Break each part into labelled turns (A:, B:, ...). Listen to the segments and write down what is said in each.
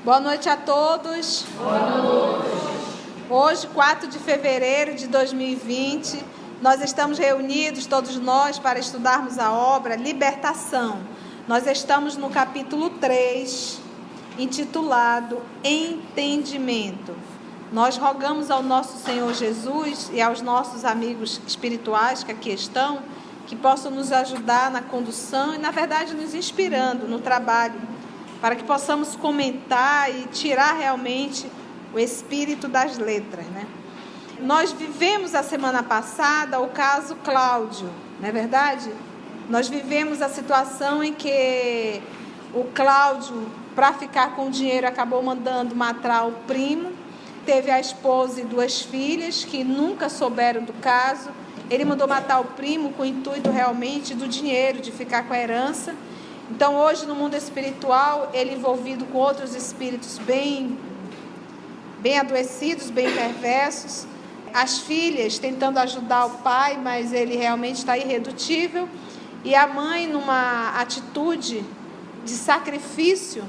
A: Boa noite a todos.
B: Boa noite.
A: Hoje, 4 de fevereiro de 2020, nós estamos reunidos, todos nós, para estudarmos a obra Libertação. Nós estamos no capítulo 3, intitulado Entendimento. Nós rogamos ao nosso Senhor Jesus e aos nossos amigos espirituais que aqui estão, que possam nos ajudar na condução e, na verdade, nos inspirando no trabalho, para que possamos comentar e tirar realmente o espírito das letras, né? Nós vivemos a semana passada o caso Cláudio, não é verdade? Nós vivemos a situação em que o Cláudio, para ficar com o dinheiro, acabou mandando matar o primo. Teve a esposa e 2 filhas que nunca souberam do caso. Ele mandou matar o primo com o intuito realmente do dinheiro, de ficar com a herança. Então, hoje, no mundo espiritual, ele envolvido com outros espíritos bem adoecidos, bem perversos. As filhas tentando ajudar o pai, mas ele realmente está irredutível. E a mãe, numa atitude de sacrifício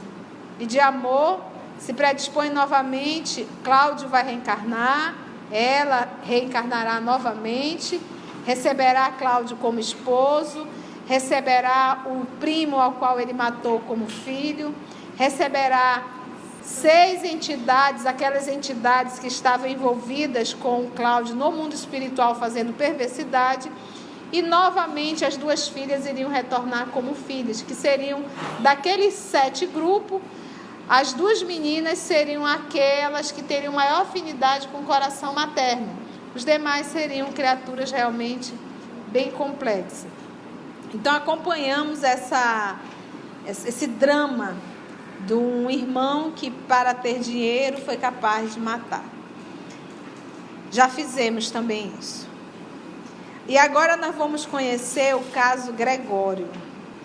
A: e de amor, se predispõe novamente. Cláudio vai reencarnar, ela reencarnará novamente, receberá Cláudio como esposo, receberá o primo ao qual ele matou como filho, receberá 6 entidades, aquelas entidades que estavam envolvidas com o Cláudio no mundo espiritual fazendo perversidade, e novamente as 2 filhas iriam retornar como filhas, que seriam daqueles 7 grupos. As 2 meninas seriam aquelas que teriam maior afinidade com o coração materno. Os demais seriam criaturas realmente bem complexas. Então, acompanhamos esse drama de um irmão que, para ter dinheiro, foi capaz de matar. Já fizemos também isso. E agora nós vamos conhecer o caso Gregório.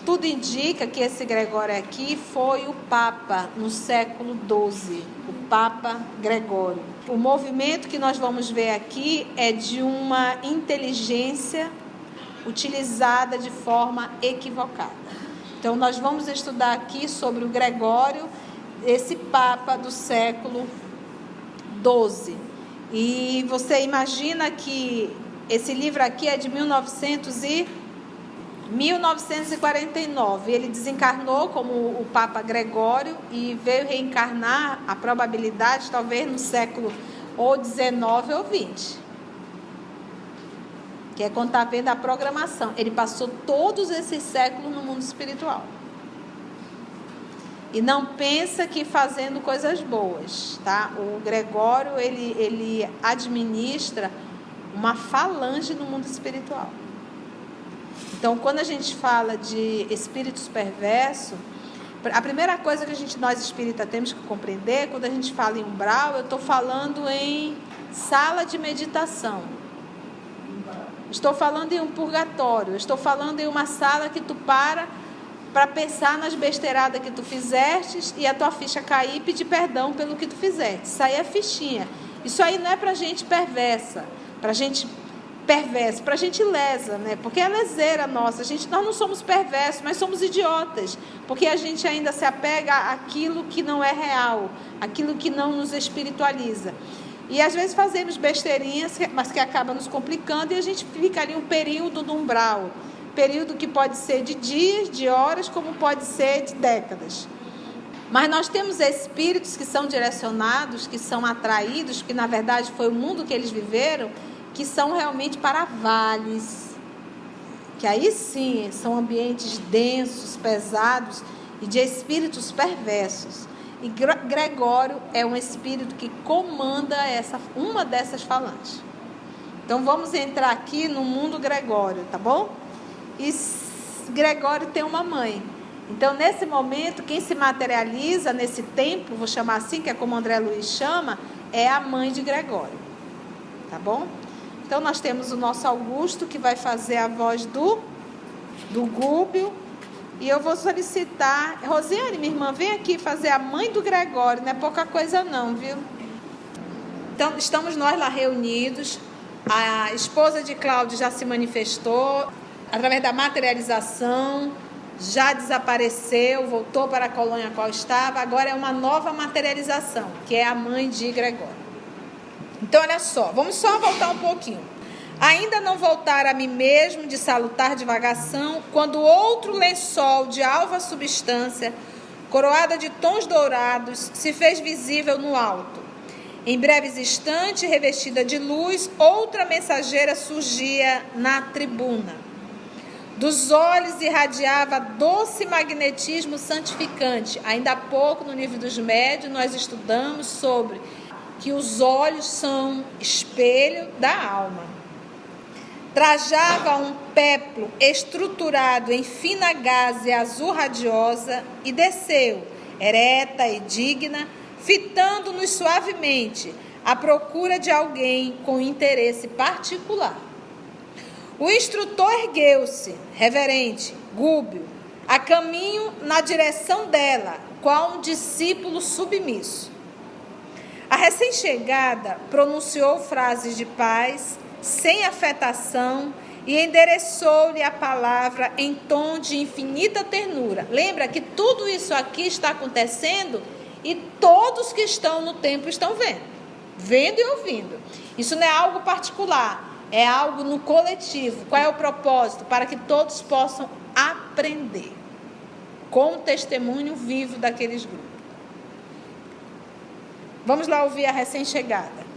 A: Tudo indica que esse Gregório aqui foi o Papa no século XII, o Papa Gregório. O movimento que nós vamos ver aqui é de uma inteligência utilizada de forma equivocada. Então, nós vamos estudar aqui sobre o Gregório, esse Papa do século XII. E você imagina que esse livro aqui é de 1949. Ele desencarnou como o Papa Gregório e veio reencarnar, a probabilidade, talvez no século ou 19 ou 20. Que é quando está vendo a programação. Ele passou todos esses séculos no mundo espiritual. E não pensa que fazendo coisas boas, tá? O Gregório, ele administra uma falange no mundo espiritual. Então, quando a gente fala de espíritos perversos, a primeira coisa que nós espíritas temos que compreender, quando a gente fala em umbral, eu estou falando em sala de meditação. Estou falando em um purgatório, estou falando em uma sala que tu para pensar nas besteiradas que tu fizeste e a tua ficha cair e pedir perdão pelo que tu fizeste. Isso aí é fichinha. Isso aí não é para gente perversa, para gente lesa, né? Porque é leseira nossa. Nós não somos perversos, mas somos idiotas, porque a gente ainda se apega àquilo que não é real, àquilo que não nos espiritualiza. E às vezes fazemos besteirinhas, mas que acabam nos complicando, e a gente fica ali um período no umbral. Período que pode ser de dias, de horas, como pode ser de décadas. Mas nós temos espíritos que são direcionados, que são atraídos, que na verdade foi o mundo que eles viveram, que são realmente para vales. Que aí sim, são ambientes densos, pesados e de espíritos perversos. E Gregório é um espírito que comanda uma dessas falanges. Então vamos entrar aqui no mundo Gregório, tá bom? E Gregório tem uma mãe. Então, nesse momento, quem se materializa nesse tempo, vou chamar assim, que é como André Luiz chama, é a mãe de Gregório. Tá bom? Então, nós temos o nosso Augusto, que vai fazer a voz do Gúbio. E eu vou solicitar... Rosiane, minha irmã, vem aqui fazer a mãe do Gregório. Não é pouca coisa não, viu? Então, estamos nós lá reunidos. A esposa de Cláudio já se manifestou através da materialização. já desapareceu, voltou para a colônia a qual estava, agora é uma nova materialização, que é a mãe de Gregório. Então, olha só, vamos só voltar um pouquinho. Ainda não voltara a mim mesmo de salutar divagação, quando outro lençol de alva substância, coroada de tons dourados, se fez visível no alto. Em breves instantes, revestida de luz, outra mensageira surgia na tribuna. Dos olhos irradiava doce magnetismo santificante. Ainda há pouco, no nível dos médios, nós estudamos sobre que os olhos são espelho da alma. Trajava um péplo estruturado em fina gaze azul radiosa e desceu, ereta e digna, fitando-nos suavemente, à procura de alguém com interesse particular. O instrutor ergueu-se, reverente, gúbio, a caminho na direção dela, qual um discípulo submisso. A recém-chegada pronunciou frases de paz, sem afetação, e endereçou-lhe a palavra em tom de infinita ternura. Lembra que tudo isso aqui está acontecendo e todos que estão no templo estão vendo e ouvindo. Isso não é algo particular, é algo no coletivo. Qual é o propósito? Para que todos possam aprender com o testemunho vivo daqueles grupos. Vamos lá ouvir a recém-chegada.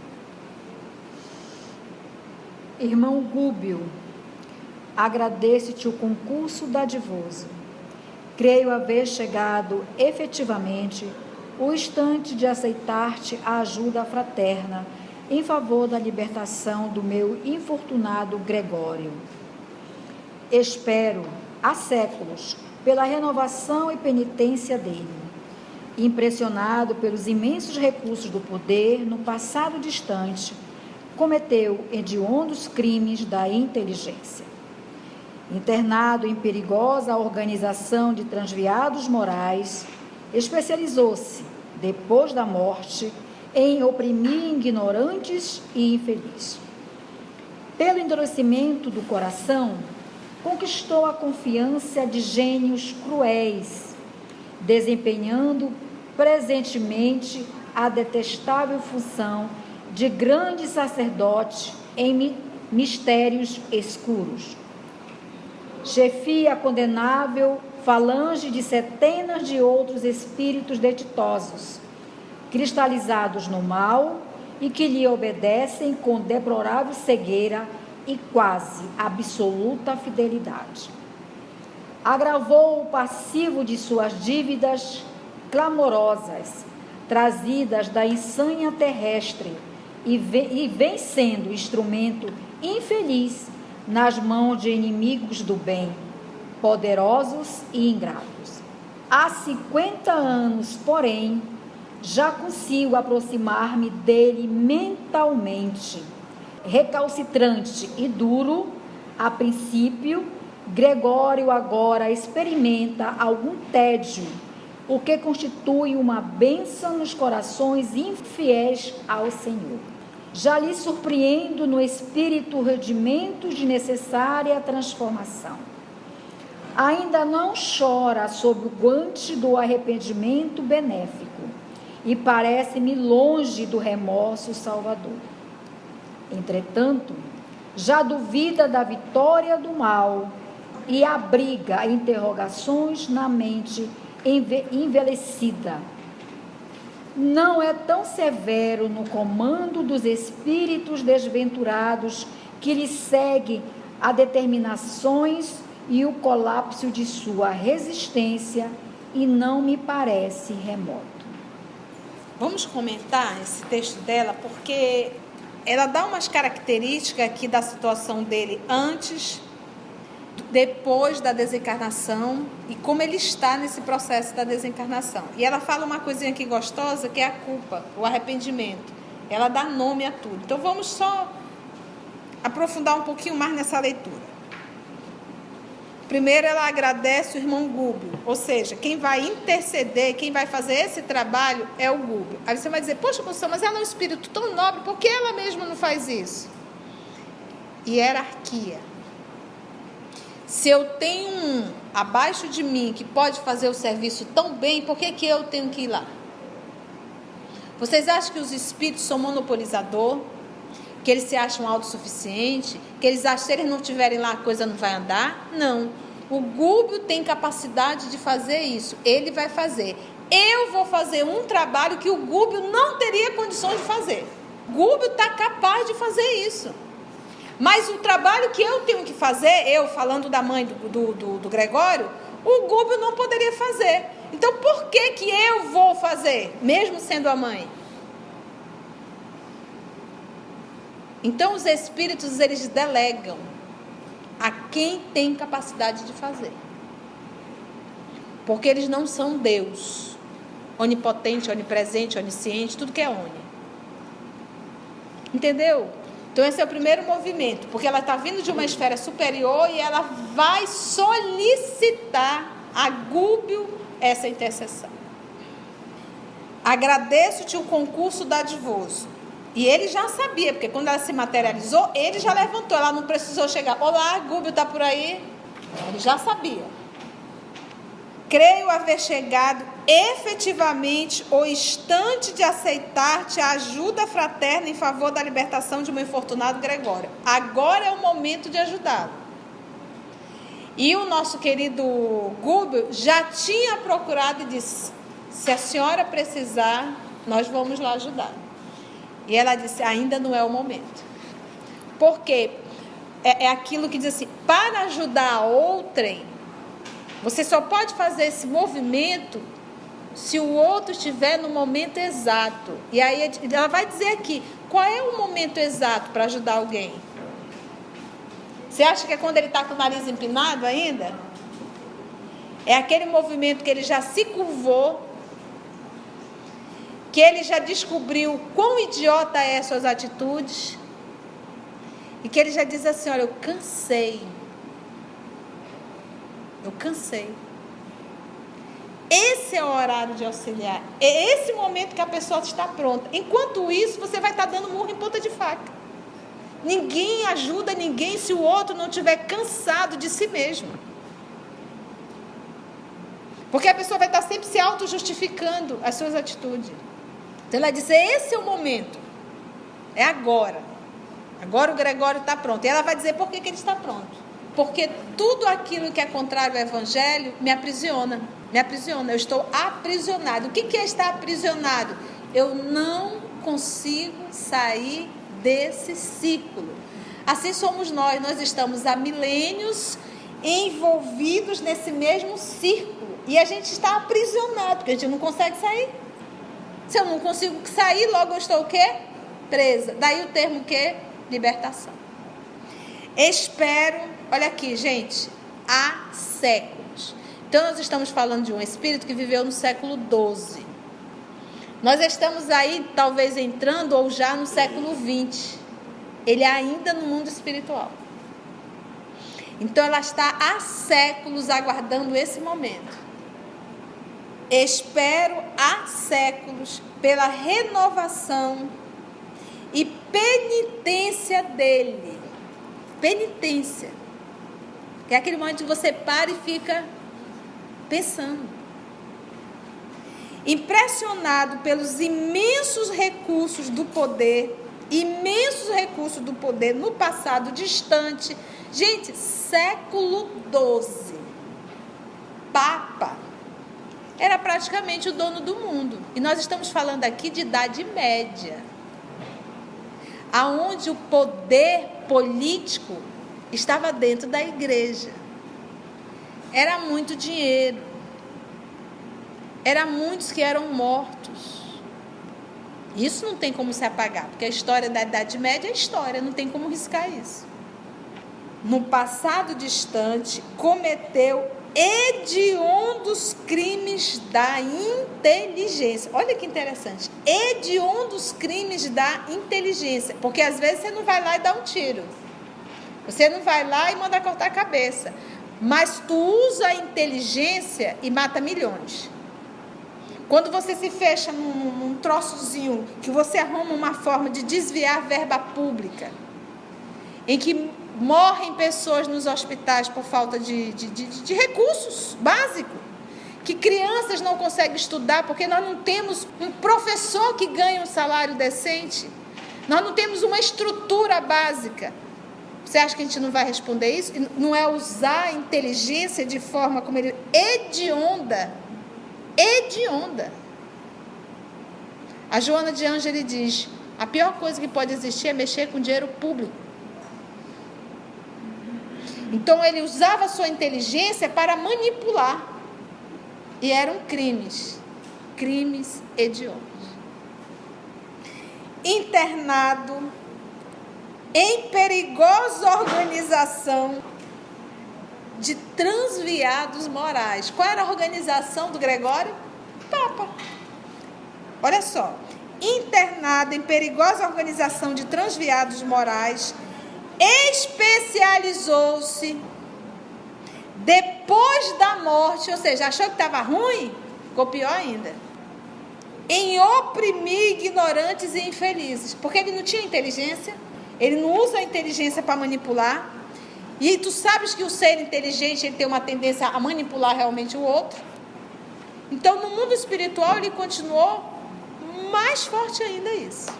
B: Irmão Gúbio, agradeço-te o concurso dadivoso. Creio haver chegado efetivamente o instante de aceitar-te a ajuda fraterna em favor da libertação do meu infortunado Gregório. Espero, há séculos, pela renovação e penitência dele. Impressionado pelos imensos recursos do poder, no passado distante, cometeu hediondos crimes da inteligência. Internado em perigosa organização de transviados morais, especializou-se, depois da morte, em oprimir ignorantes e infelizes. Pelo endurecimento do coração, conquistou a confiança de gênios cruéis, desempenhando presentemente a detestável função de grande sacerdote em mistérios escuros. Chefia a condenável falange de centenas de outros espíritos detitosos, cristalizados no mal e que lhe obedecem com deplorável cegueira e quase absoluta fidelidade. Agravou o passivo de suas dívidas clamorosas, trazidas da insânia terrestre, e vem sendo instrumento infeliz nas mãos de inimigos do bem, poderosos e ingratos. Há 50 anos, porém, já consigo aproximar-me dele mentalmente. Recalcitrante e duro, a princípio, Gregório agora experimenta algum tédio, o que constitui uma bênção nos corações infiéis ao Senhor. Já lhe surpreendo no espírito rudimentos de necessária transformação. Ainda não chora sob o guante do arrependimento benéfico e parece-me longe do remorso salvador. Entretanto, já duvida da vitória do mal e abriga interrogações na mente envelhecida. Não é tão severo no comando dos espíritos desventurados que lhe segue a determinações e o colapso de sua resistência, e não me parece remoto.
A: Vamos comentar esse texto dela, porque ela dá umas características aqui da situação dele antes, depois da desencarnação e como ele está nesse processo da desencarnação. E ela fala uma coisinha aqui gostosa, que é a culpa, o arrependimento. Ela dá nome a tudo. Então vamos só aprofundar um pouquinho mais nessa leitura. Primeiro, ela agradece o irmão Gúbio, ou seja, quem vai interceder, quem vai fazer esse trabalho é o Gúbio. Aí você vai dizer, poxa, Conceição, mas ela é um espírito tão nobre, por que ela mesma não faz isso? Hierarquia. Se eu tenho abaixo de mim que pode fazer o serviço tão bem, por que eu tenho que ir lá? Vocês acham que os espíritos são monopolizador? Que eles se acham autossuficientes? Que eles acham que se eles não estiverem lá a coisa não vai andar? Não. O Gúbio tem capacidade de fazer isso. Ele vai fazer. Eu vou fazer um trabalho que o Gúbio não teria condições de fazer. O Gúbio está capaz de fazer isso. Mas o trabalho que eu tenho que fazer, eu falando da mãe do Gregório, o Gúbio não poderia fazer. Então, por que eu vou fazer, mesmo sendo a mãe? Então, os espíritos, eles delegam a quem tem capacidade de fazer. Porque eles não são Deus. Onipotente, onipresente, onisciente, tudo que é oni. Entendeu? Então, esse é o primeiro movimento. Porque ela está vindo de uma esfera superior e ela vai solicitar a Gúbio essa intercessão. Agradeço-te o concurso dadivoso. E ele já sabia, porque quando ela se materializou, ele já levantou, ela não precisou chegar. Olá, Gúbio está por aí? Ele já sabia. Creio haver chegado efetivamente o instante de aceitar-te a ajuda fraterna em favor da libertação de meu infortunado Gregório. Agora é o momento de ajudá-lo. E o nosso querido Gúbio já tinha procurado e disse: se a senhora precisar, nós vamos lá ajudar. E ela disse: ainda não é o momento. Porque é aquilo que diz assim: para ajudar a outrem, você só pode fazer esse movimento se o outro estiver no momento exato. E aí ela vai dizer aqui: qual é o momento exato para ajudar alguém? Você acha que é quando ele está com o nariz empinado ainda? É aquele movimento que ele já se curvou, que ele já descobriu quão idiota é suas atitudes, e que ele já diz assim: olha, eu cansei. Eu cansei. Esse é o horário de auxiliar. É esse momento que a pessoa está pronta. Enquanto isso, você vai estar dando murro em ponta de faca. Ninguém ajuda ninguém se o outro não estiver cansado de si mesmo. Porque a pessoa vai estar sempre se auto-justificando as suas atitudes. Então ela diz: esse é o momento. É agora. Agora o Gregório está pronto. E ela vai dizer por que ele está pronto. Porque tudo aquilo que é contrário ao Evangelho me aprisiona. Me aprisiona. Eu estou aprisionado. O que é estar aprisionado? Eu não consigo sair desse círculo. Assim somos nós. Nós estamos há milênios envolvidos nesse mesmo círculo. E a gente está aprisionado, porque a gente não consegue sair. Se eu não consigo sair, logo eu estou o quê? Presa. Daí o termo o quê? Libertação. Espero, olha aqui, gente, há séculos. Então nós estamos falando de um espírito que viveu no século XII. Nós estamos aí, talvez entrando ou já no século XX. Ele é ainda no mundo espiritual. Então ela está há séculos aguardando esse momento. Espero há séculos pela renovação e penitência dele. Penitência. Que é aquele momento que você para e fica pensando. Impressionado pelos imensos recursos do poder, no passado distante. Gente, século XII. Papa era praticamente o dono do mundo. E nós estamos falando aqui de Idade Média, aonde o poder político estava dentro da igreja. Era muito dinheiro. Eram muitos que eram mortos. Isso não tem como se apagar, porque a história da Idade Média é história, não tem como riscar isso. No passado distante, cometeu hediondos crimes da inteligência. Olha que interessante. Hediondos crimes da inteligência. Porque às vezes você não vai lá e dá um tiro. Você não vai lá e manda cortar a cabeça. Mas tu usa a inteligência e mata milhões. Quando você se fecha num troçozinho, que você arruma uma forma de desviar verba pública, em que morrem pessoas nos hospitais por falta de recursos básicos, que crianças não conseguem estudar porque nós não temos um professor que ganha um salário decente, nós não temos uma estrutura básica. Você acha que a gente não vai responder isso? Não é usar a inteligência de forma como ele hedionda. A Joana de Ângeli diz: a pior coisa que pode existir é mexer com dinheiro público. Então ele usava a sua inteligência para manipular. E eram crimes hediondos. Internado em perigosa organização de transviados morais. Qual era a organização do Gregório? Papa. Olha só. Internado em perigosa organização de transviados morais, especializou-se depois da morte, ou seja, achou que estava ruim? Ficou pior ainda. Em oprimir ignorantes e infelizes. Porque ele não tinha inteligência, ele não usa a inteligência para manipular. E tu sabes que o ser inteligente ele tem uma tendência a manipular realmente o outro. Então, no mundo espiritual, ele continuou mais forte ainda isso.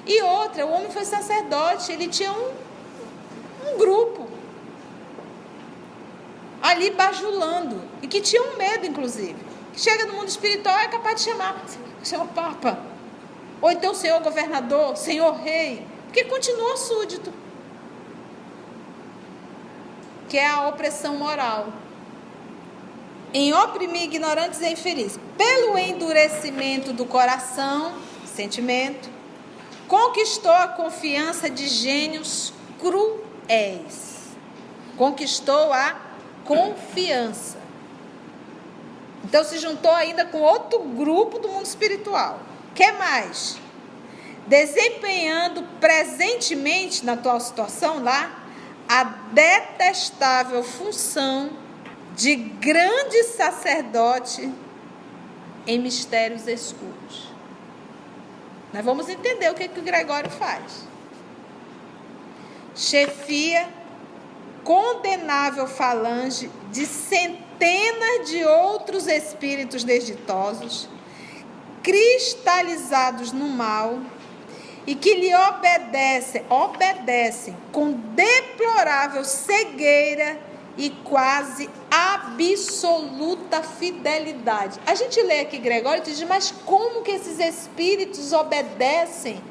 A: E outra, o homem foi sacerdote, ele tinha um grupo ali bajulando, e que tinha um medo, inclusive. Que chega no mundo espiritual é capaz de chamar Senhor Papa, ou então Senhor Governador, Senhor Rei, porque continua súdito, que é a opressão moral. Em oprimir ignorantes e infelizes, pelo endurecimento do coração, sentimento, conquistou a confiança de gênios cruéis. Conquistou a confiança. Então se juntou ainda com outro grupo do mundo espiritual. Que mais? Desempenhando presentemente, na atual situação lá, a detestável função de grande sacerdote em mistérios escuros. Nós vamos entender o que o Gregório faz. Chefia condenável falange de centenas de outros espíritos desditosos, cristalizados no mal, e que lhe obedecem com deplorável cegueira e quase absoluta fidelidade. A gente lê aqui Gregório e diz, mas como que esses espíritos obedecem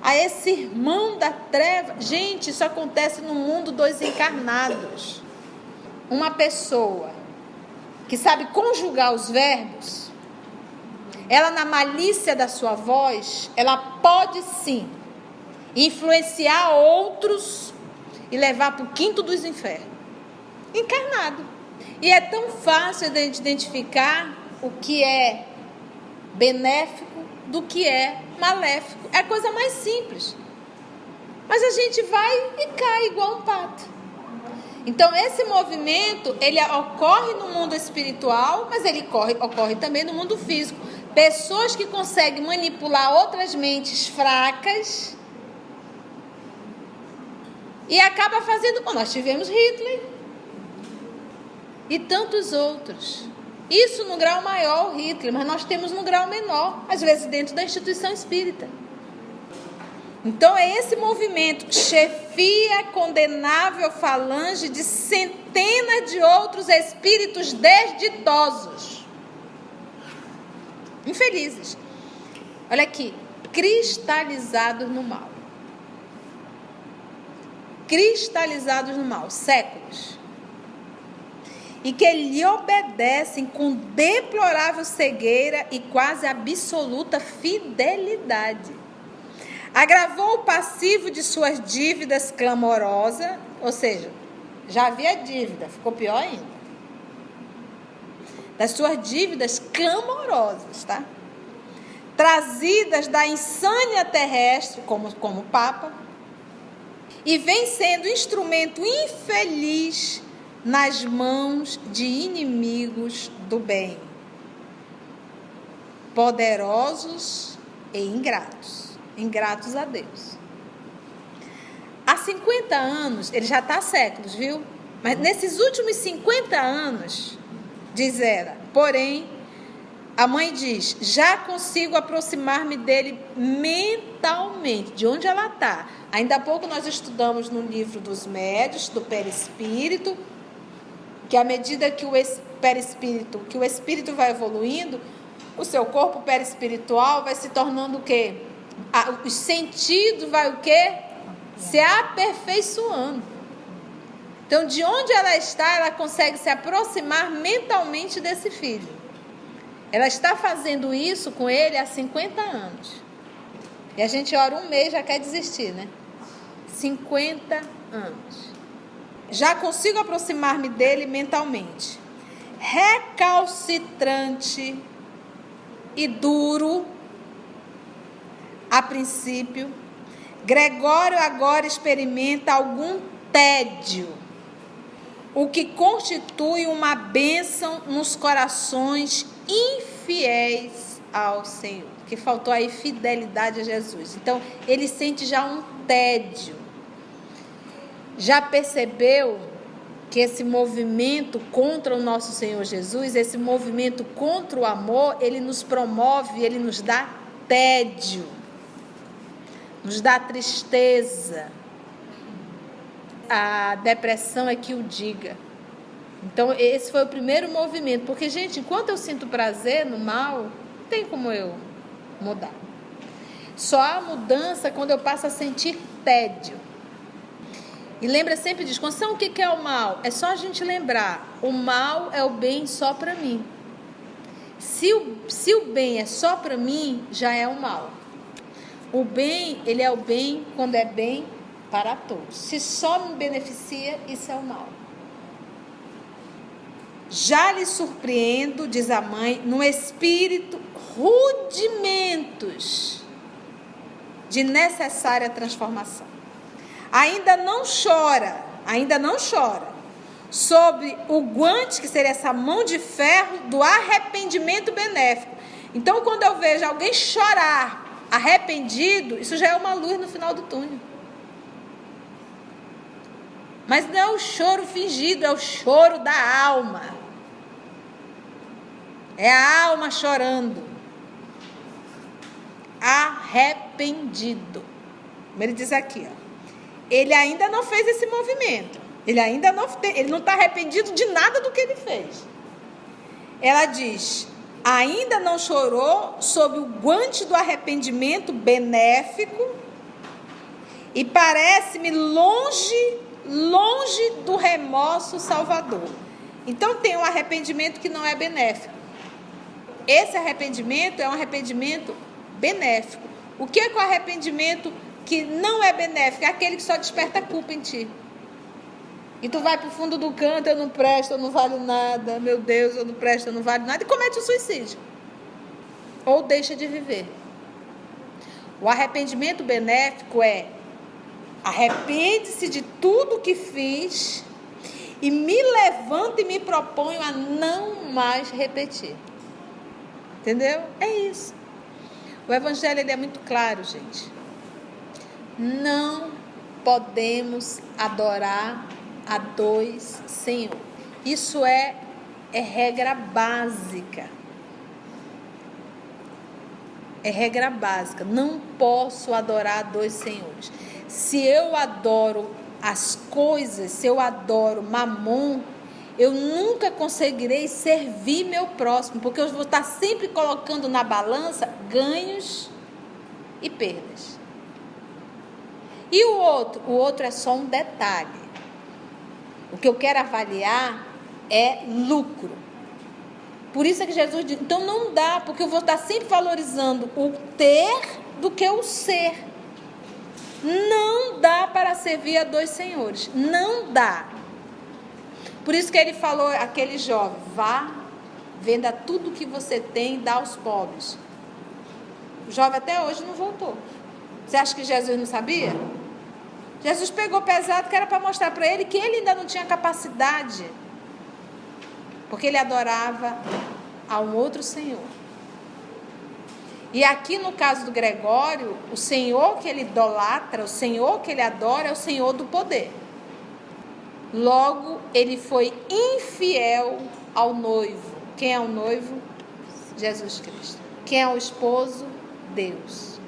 A: a esse irmão da treva? Gente, isso acontece no mundo dos encarnados. Uma pessoa que sabe conjugar os verbos, ela na malícia da sua voz, ela pode sim influenciar outros e levar para o quinto dos infernos. Encarnado. E é tão fácil de identificar o que é benéfico do que é maléfico. É a coisa mais simples. Mas a gente vai e cai igual um pato. Então esse movimento, ele ocorre no mundo espiritual, mas ele ocorre também no mundo físico. Pessoas que conseguem manipular outras mentes fracas e acaba fazendo como nós tivemos Hitler e tantos outros. Isso no grau maior, o Hitler, mas nós temos no grau menor, às vezes dentro da instituição espírita. Então é esse movimento, chefia condenável falange de centenas de outros espíritos desditosos, infelizes. Olha aqui, cristalizados no mal. Cristalizados no mal, séculos. E que lhe obedecem com deplorável cegueira e quase absoluta fidelidade. Agravou o passivo de suas dívidas clamorosa, ou seja, já havia dívida, ficou pior ainda. Das suas dívidas clamorosas, tá? Trazidas da insânia terrestre, como o Papa, e vem sendo instrumento infeliz nas mãos de inimigos do bem, poderosos e ingratos a Deus. há 50 anos, ele já está há séculos, viu? Mas nesses últimos 50 anos, diz ela, porém, a mãe diz, já consigo aproximar-me dele mentalmente, de onde ela está. Ainda há pouco nós estudamos no livro dos médios, do perispírito, que à medida que o espírito vai evoluindo, o seu corpo perispiritual vai se tornando o quê? Os sentidos vai o quê? Se aperfeiçoando. Então, de onde ela está, ela consegue se aproximar mentalmente desse filho. Ela está fazendo isso com ele há 50 anos. E a gente ora um mês, já quer desistir, né? 50 anos. Já consigo aproximar-me dele mentalmente. Recalcitrante e duro, a princípio, Gregório agora experimenta algum tédio, o que constitui uma bênção nos corações infiéis ao Senhor, que faltou aí fidelidade a Jesus. Então, ele sente já um tédio. Já percebeu que esse movimento contra o nosso Senhor Jesus, esse movimento contra o amor, ele nos promove, ele nos dá tédio, nos dá tristeza. A depressão é que o diga. Então, esse foi o primeiro movimento. Porque, gente, enquanto eu sinto prazer no mal, não tem como eu mudar. Só há mudança quando eu passo a sentir tédio. E lembra sempre disso. Constituição, o que é o mal? É só a gente lembrar. O mal é o bem só para mim. Se o bem é só para mim, já é o mal. O bem, ele é o bem quando é bem para todos. Se só me beneficia, isso é o mal. Já lhe surpreendo, diz a mãe, no espírito, rudimentos de necessária transformação. Ainda não chora sobre o guante, que seria essa mão de ferro do arrependimento benéfico. Então, quando eu vejo alguém chorar arrependido, isso já é uma luz no final do túnel. Mas não é o choro fingido, é o choro da alma. É a alma chorando. Arrependido. Como ele diz aqui, ó. Ele ainda não fez esse movimento. Ele não está arrependido de nada do que ele fez. Ela diz, ainda não chorou sob o guante do arrependimento benéfico e parece-me longe do remorso salvador. Então tem um arrependimento que não é benéfico. Esse arrependimento é um arrependimento benéfico. O que é o arrependimento que não é benéfico? É aquele que só desperta culpa em ti. E tu vai para o fundo do canto, eu não presto, eu não valho nada, meu Deus, eu não presto, eu não valho nada, e comete o suicídio. Ou deixa de viver. O arrependimento benéfico é: arrepende-se de tudo que fiz e me levanto e me proponho a não mais repetir. Entendeu? É isso. O evangelho ele é muito claro, gente. Não podemos adorar a dois senhores. Isso é regra básica. É regra básica. Não posso adorar a dois senhores. Se eu adoro as coisas, se eu adoro mamon, eu nunca conseguirei servir meu próximo, porque eu vou estar sempre colocando na balança ganhos e perdas. E o outro é só um detalhe. O que eu quero avaliar é lucro. Por isso é que Jesus diz, então não dá, porque eu vou estar sempre valorizando o ter do que o ser. Não dá para servir a dois senhores. Não dá. Por isso que ele falou àquele jovem, vá, venda tudo que você tem e dá aos pobres. O jovem até hoje não voltou. Você acha que Jesus não sabia? Jesus pegou pesado, que era para mostrar para ele que ele ainda não tinha capacidade. Porque ele adorava a um outro Senhor. E aqui no caso do Gregório, o Senhor que ele idolatra, o Senhor que ele adora é o Senhor do poder. Logo, ele foi infiel ao noivo. Quem é o noivo? Jesus Cristo. Quem é o esposo? Deus.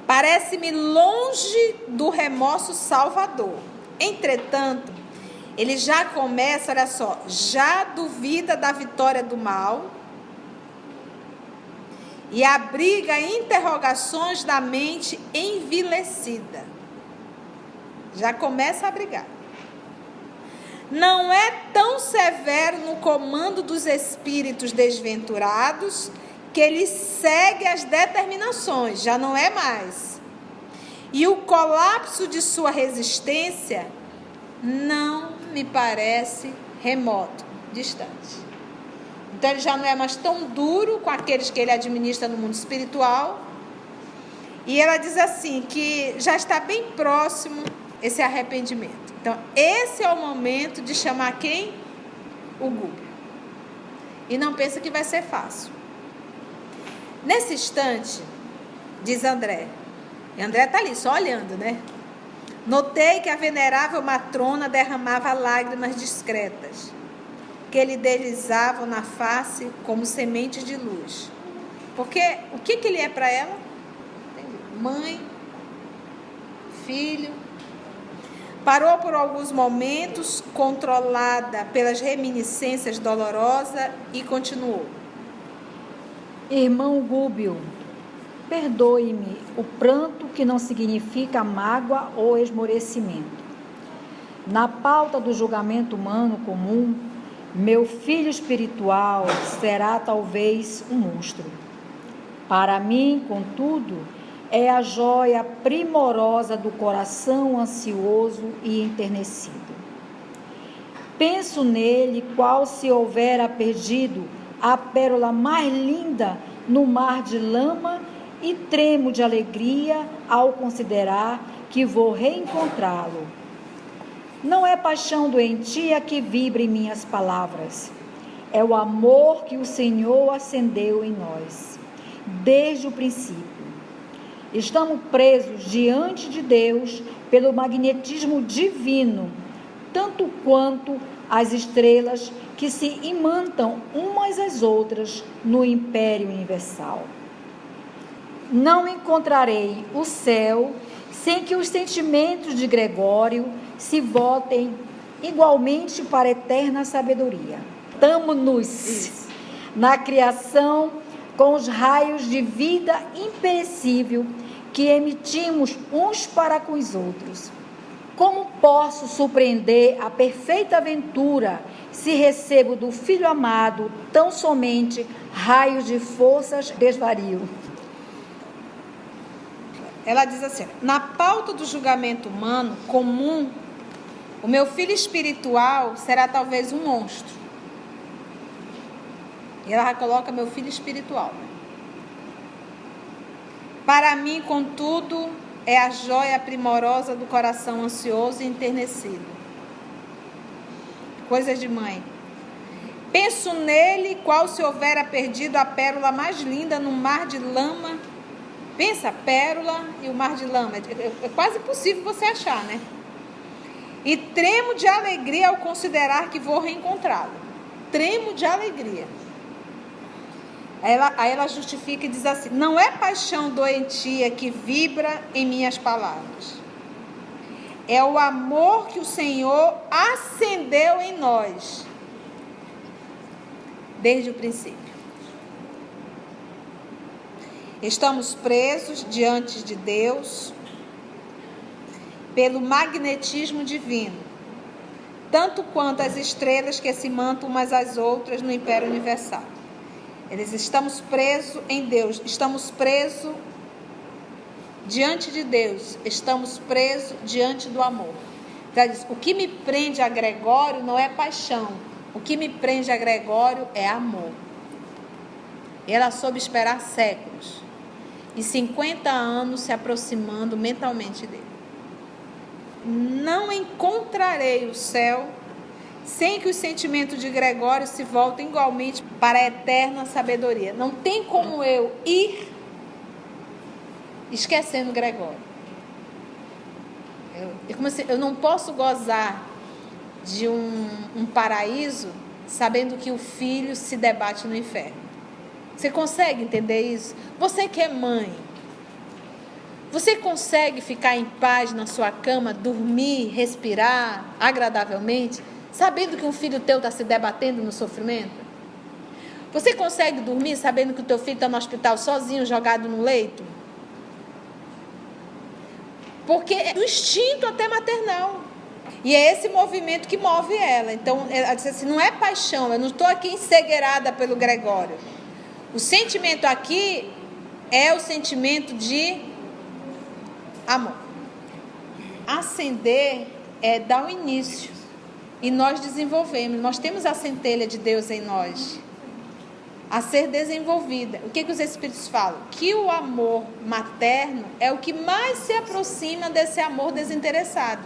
A: Parece-me longe do remorso salvador. Entretanto, ele já começa, olha só, já duvida da vitória do mal e abriga interrogações da mente envilecida. Já começa a brigar. Não é tão severo no comando dos espíritos desventurados que ele segue as determinações, já não é mais. E o colapso de sua resistência não me parece remoto, distante. Então ele já não é mais tão duro com aqueles que ele administra no mundo espiritual. E ela diz assim, que já está bem próximo esse arrependimento. Então esse é o momento de chamar quem? O Gúbio. E não pensa que vai ser fácil. Nesse instante, diz André, e André está ali só olhando, né? Notei que a venerável matrona derramava lágrimas discretas, que lhe deslizavam na face como sementes de luz. Porque o que ele é para ela? Mãe, filho. Parou por alguns momentos, controlada pelas reminiscências dolorosas, e continuou.
B: Irmão Gúbio, perdoe-me o pranto que não significa mágoa ou esmorecimento. Na pauta do julgamento humano comum, meu filho espiritual será talvez um monstro. Para mim, contudo, é a joia primorosa do coração ansioso e enternecido. Penso nele qual se houvera perdido a pérola mais linda no mar de lama e tremo de alegria ao considerar que vou reencontrá-lo. Não é paixão doentia que vibra em minhas palavras, é o amor que o Senhor acendeu em nós, desde o princípio. Estamos presos diante de Deus pelo magnetismo divino, tanto quanto as estrelas que se imantam umas às outras no império universal. Não encontrarei o céu sem que os sentimentos de Gregório se voltem igualmente para a eterna sabedoria. Tamo-nos na criação com os raios de vida imperecível que emitimos uns para com os outros. Como posso surpreender a perfeita aventura se recebo do Filho amado tão somente raios de forças desvario?
A: Ela diz assim, na pauta do julgamento humano comum, o meu filho espiritual será talvez um monstro. E ela coloca meu filho espiritual. Para mim, contudo, é a joia primorosa do coração ansioso e enternecido. Coisas de mãe. Penso nele qual se houvera perdido a pérola mais linda no mar de lama. Pensa, a pérola e o mar de lama. É quase impossível você achar, né? E tremo de alegria ao considerar que vou reencontrá-lo. Tremo de alegria. Aí ela justifica e diz assim, não é paixão doentia que vibra em minhas palavras. É o amor que o Senhor acendeu em nós, desde o princípio. Estamos presos diante de Deus pelo magnetismo divino, tanto quanto as estrelas que se mantam umas às outras no Império Universal. Eles estamos presos em Deus, estamos presos diante de Deus, estamos presos diante do amor. Então, diz, o que me prende a Gregório não é paixão, o que me prende a Gregório é amor. Ela soube esperar séculos e 50 anos se aproximando mentalmente dele. Não encontrarei o céu sem que os sentimentos de Gregório se voltem igualmente para a eterna sabedoria. Não tem como eu ir esquecendo Gregório. Eu não posso gozar de um paraíso sabendo que o filho se debate no inferno. Você consegue entender isso? Você que é mãe, você consegue ficar em paz na sua cama, dormir, respirar agradavelmente, sabendo que um filho teu está se debatendo no sofrimento? Você consegue dormir sabendo que o teu filho está no hospital sozinho, jogado no leito? Porque é do instinto até maternal. E é esse movimento que move ela. Então, ela diz assim, não é paixão, eu não estou aqui encegueirada pelo Gregório. O sentimento aqui é o sentimento de amor. Acender é dar o início. E nós desenvolvemos. Nós temos a centelha de Deus em nós a ser desenvolvida. O que os Espíritos falam? Que o amor materno é o que mais se aproxima desse amor desinteressado.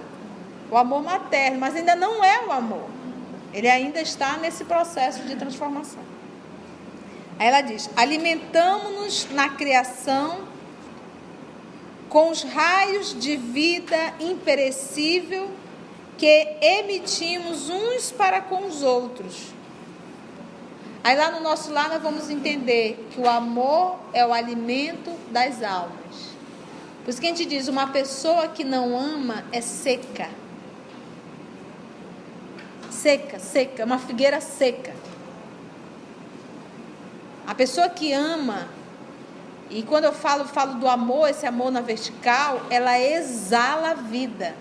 A: O amor materno, mas ainda não é o amor. Ele ainda está nesse processo de transformação. Aí ela diz, alimentamos-nos na criação com os raios de vida imperecível que emitimos uns para com os outros. Aí lá no nosso lar nós vamos entender que o amor é o alimento das almas. Por isso que a gente diz, uma pessoa que não ama é seca. Seca, seca, uma figueira seca. A pessoa que ama, e quando eu falo do amor, esse amor na vertical, ela exala a vida.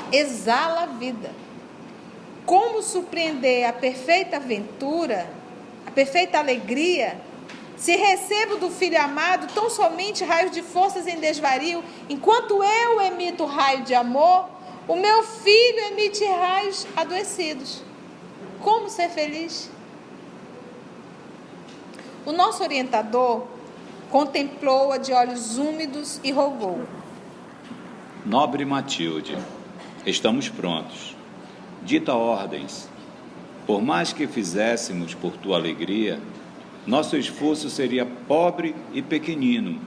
A: Exala a vida. Como surpreender a perfeita aventura, a perfeita alegria, se recebo do filho amado tão somente raios de forças em desvario, enquanto eu emito raio de amor, o meu filho emite raios adoecidos. Como ser feliz? O nosso orientador contemplou-a de olhos úmidos e rogou.
C: Nobre Matilde, estamos prontos. Dita ordens. Por mais que fizéssemos por tua alegria, nosso esforço seria pobre e pequenino,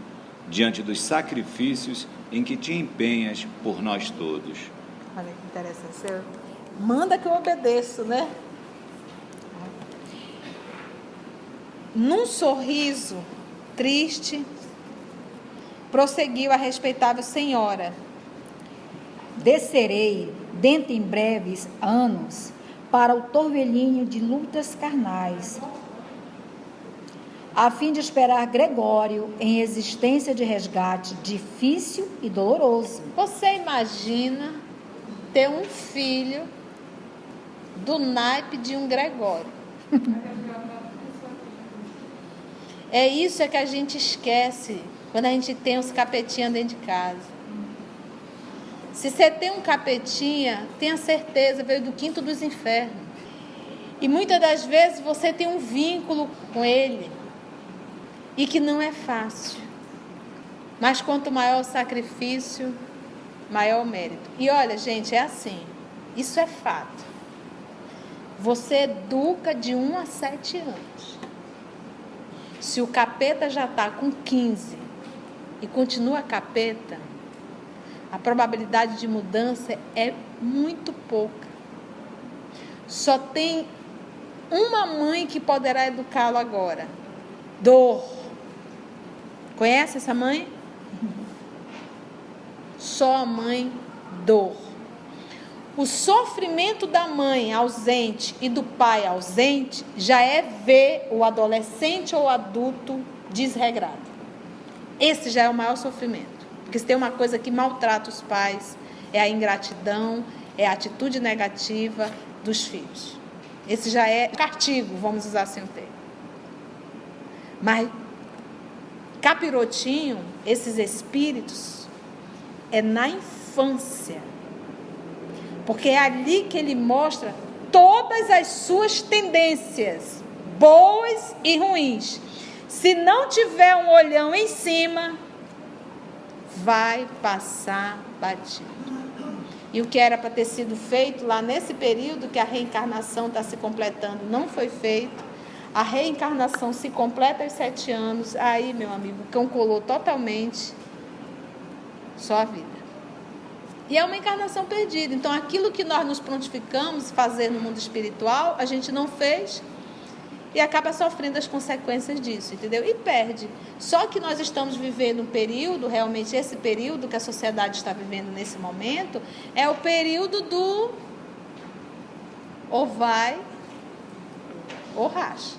C: diante dos sacrifícios em que te empenhas por nós todos.
A: Olha que interessante. Você manda que eu obedeço, né? Num sorriso triste, prosseguiu a respeitável senhora.
B: Descerei, dentro em breves anos, para o torvelinho de lutas carnais, a fim de esperar Gregório em existência de resgate difícil e doloroso.
A: Você imagina ter um filho do naipe de um Gregório? É isso que a gente esquece quando a gente tem os capetinhas dentro de casa. Se você tem um capetinha, tenha certeza, veio do quinto dos infernos. E muitas das vezes você tem um vínculo com ele e que não é fácil. Mas quanto maior o sacrifício, maior o mérito. E olha, gente, é assim, isso é fato. Você educa de 1 a 7 anos. Se o capeta já está com 15 e continua capeta, a probabilidade de mudança é muito pouca. Só tem uma mãe que poderá educá-lo agora. Dor. Conhece essa mãe? Só a mãe, dor. O sofrimento da mãe ausente e do pai ausente já é ver o adolescente ou adulto desregrado. Esse já é o maior sofrimento. Porque se tem uma coisa que maltrata os pais, é a ingratidão, é a atitude negativa dos filhos. Esse já é castigo, vamos usar assim o termo. Mas capirotinho, esses espíritos, é na infância. Porque é ali que ele mostra todas as suas tendências, boas e ruins. Se não tiver um olhão em cima, vai passar batido. E o que era para ter sido feito lá nesse período que a reencarnação está se completando, não foi feito. A reencarnação se completa aos 7 anos. Aí, meu amigo, o cão colou totalmente. Só a vida. E é uma encarnação perdida. Então, aquilo que nós nos prontificamos fazer no mundo espiritual, a gente não fez e acaba sofrendo as consequências disso, entendeu? E perde. Só que nós estamos vivendo um período, realmente esse período que a sociedade está vivendo nesse momento, é o período do ou vai ou racha.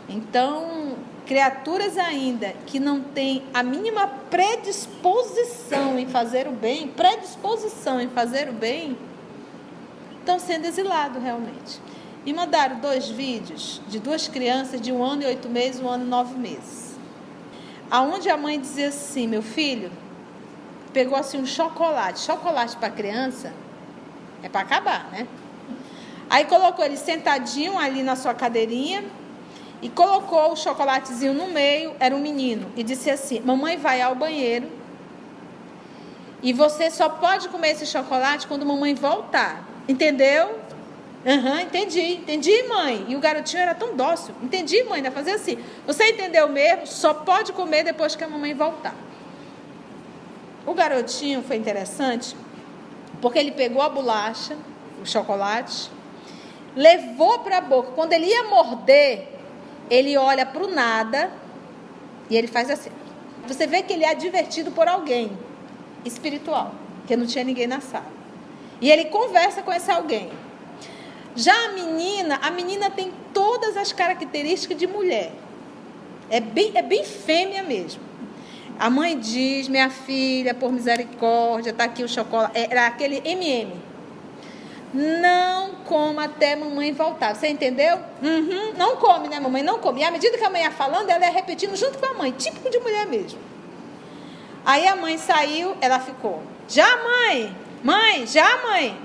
A: Então, criaturas ainda que não têm a mínima predisposição em fazer o bem, estão sendo exilados realmente. Me mandaram 2 vídeos de 2 crianças de 1 ano e 8 meses, 1 ano e 9 meses. Aonde a mãe dizia assim, meu filho, pegou assim um chocolate. Chocolate para criança é para acabar, né? Aí colocou ele sentadinho ali na sua cadeirinha e colocou o chocolatezinho no meio, era um menino, e disse assim, mamãe vai ao banheiro e você só pode comer esse chocolate quando mamãe voltar. Entendeu? Entendi, mãe. E o garotinho era tão dócil. Entendi, mãe, vai fazer assim. Você entendeu mesmo? Só pode comer depois que a mamãe voltar. O garotinho foi interessante, porque ele pegou a bolacha, o chocolate, levou para a boca. Quando ele ia morder, ele olha para o nada e ele faz assim. Você vê que ele é advertido por alguém espiritual, porque não tinha ninguém na sala. E ele conversa com esse alguém. Já a menina tem todas as características de mulher. É bem fêmea mesmo. A mãe diz, minha filha, por misericórdia, está aqui o chocolate. Era aquele M&M. Não coma até mamãe voltar. Você entendeu? Não come, né, mamãe? Não come. E à medida que a mãe ia falando, ela ia repetindo junto com a mãe. Típico de mulher mesmo. Aí a mãe saiu, ela ficou. Já, mãe? Mãe, já, mãe?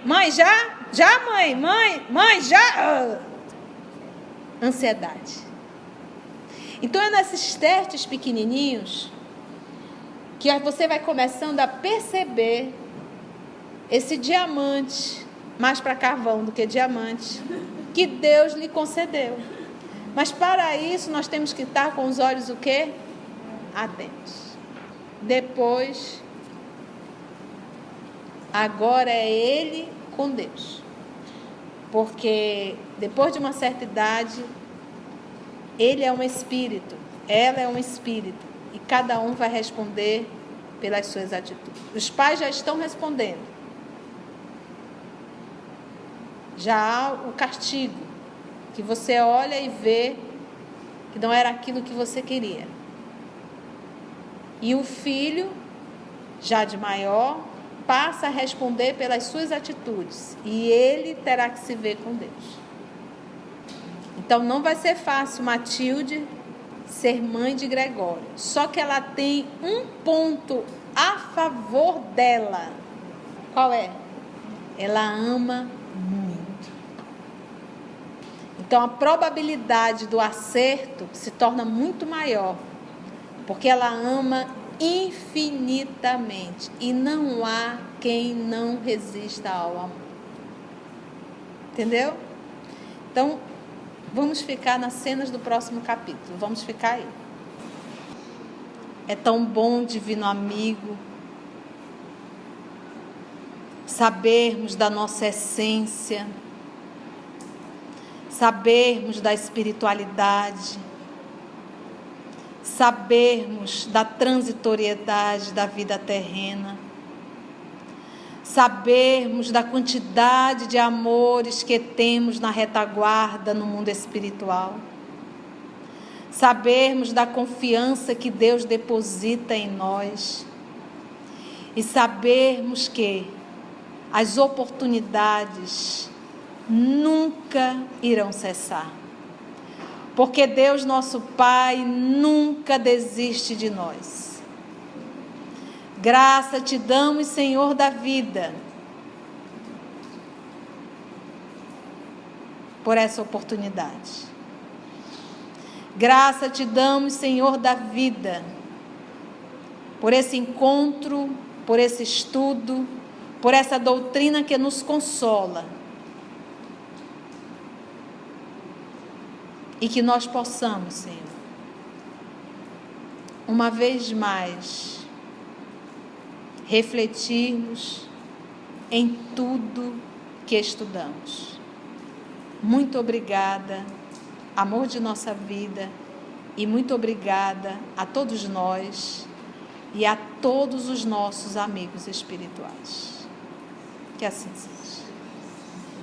A: Mãe, já? Já, mãe, já? Ansiedade. Então é nesses testes pequenininhos que você vai começando a perceber esse diamante, mais para carvão do que diamante, que Deus lhe concedeu. Mas para isso nós temos que estar com os olhos o quê? Atentos. Depois, agora é ele com Deus. Porque depois de uma certa idade, ele é um espírito, ela é um espírito, e cada um vai responder pelas suas atitudes. Os pais já estão respondendo. Já há o castigo, que você olha e vê que não era aquilo que você queria. E o filho, já de maior, passa a responder pelas suas atitudes. E ele terá que se ver com Deus. Então não vai ser fácil Matilde ser mãe de Gregório. Só que ela tem um ponto a favor dela. Qual é? Ela ama muito. Então a probabilidade do acerto se torna muito maior. Porque ela ama infinitamente. E não há quem não resista ao amor. Entendeu? Então, vamos ficar nas cenas do próximo capítulo. Vamos ficar aí. É tão bom, divino amigo, sabermos da nossa essência, sabermos da espiritualidade, sabermos da transitoriedade da vida terrena, sabermos da quantidade de amores que temos na retaguarda no mundo espiritual, sabermos da confiança que Deus deposita em nós e sabermos que as oportunidades nunca irão cessar. Porque Deus, nosso Pai, nunca desiste de nós. Graça te damos, Senhor da vida, por essa oportunidade. Graça te damos, Senhor da vida, por esse encontro por esse estudo, por essa doutrina que nos consola. E que nós possamos, Senhor, uma vez mais, refletirmos em tudo que estudamos. Muito obrigada, amor de nossa vida, e muito obrigada a todos nós e a todos os nossos amigos espirituais. Que assim seja.